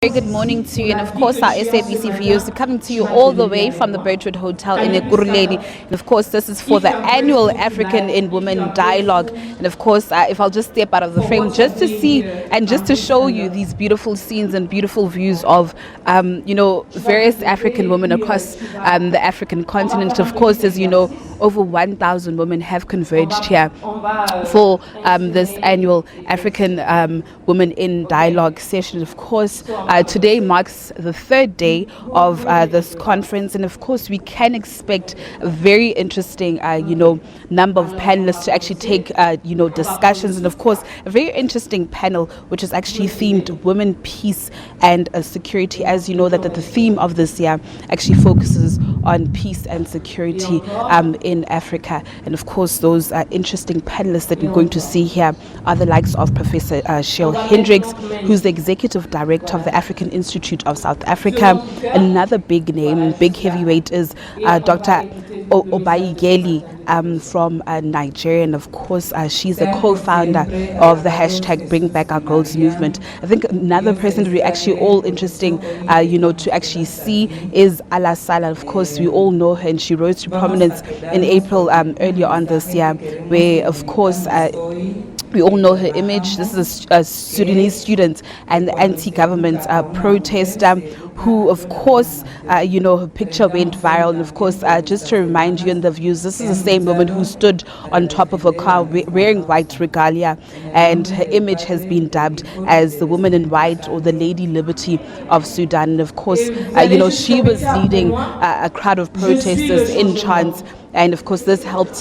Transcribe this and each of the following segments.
Very good morning to you, and of course our SABC viewers are coming to you all the way from the Birchwood Hotel in Ekurhuleni. And of course this is for the annual African in Women Dialogue. And of course if I'll just step out of the frame just to see and just to show you these beautiful scenes and beautiful views of various African women across the African continent. Of course, as you know, over 1,000 women have converged here for this annual African Women in Dialogue session. Of course, today marks the third day of this conference, and of course we can expect a very interesting number of panelists to actually take discussions, and of course a very interesting panel which is actually themed Women, Peace and Security. As you know that the theme of this year actually focuses on peace and security in Africa. And of course those interesting panelists that we're going to see here are the likes of Professor Shell Hendricks, who's the Executive Director of the African Institute of South Africa. Another big name, big heavyweight, is Dr. Oby Ezwekisili from Nigeria, and of course she's the co-founder of the hashtag Bring Back Our Girls movement. I think another person that we're actually all interesting to actually see is Alaa Salah. Of course we all know her, and she rose to prominence in April earlier on this year, where of course we all know her image. This is a Sudanese student and anti-government protester who, of course, her picture went viral. And of course, just to remind you in the views, this is the same woman who stood on top of a car wearing white regalia, and her image has been dubbed as the woman in white, or the Lady Liberty of Sudan. And of course, she was leading a crowd of protesters in chants. And of course this helped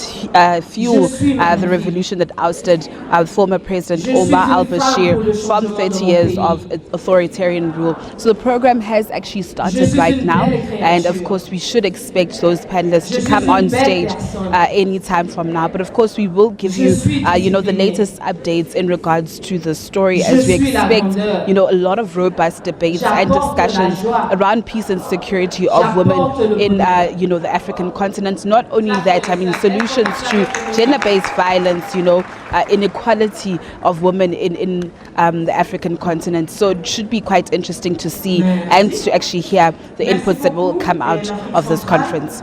fuel the revolution that ousted former President Omar al-Bashir from 30 years of authoritarian rule. So the program has actually started right now, and of course we should expect those panelists to come on stage any time from now. But of course we will give you the latest updates in regards to the story, as we expect a lot of robust debates and discussions around peace and security of women in the African continent. Not only that, solutions to gender-based violence, inequality of women in the African continent. So it should be quite interesting to see and to actually hear the inputs that will come out of this conference.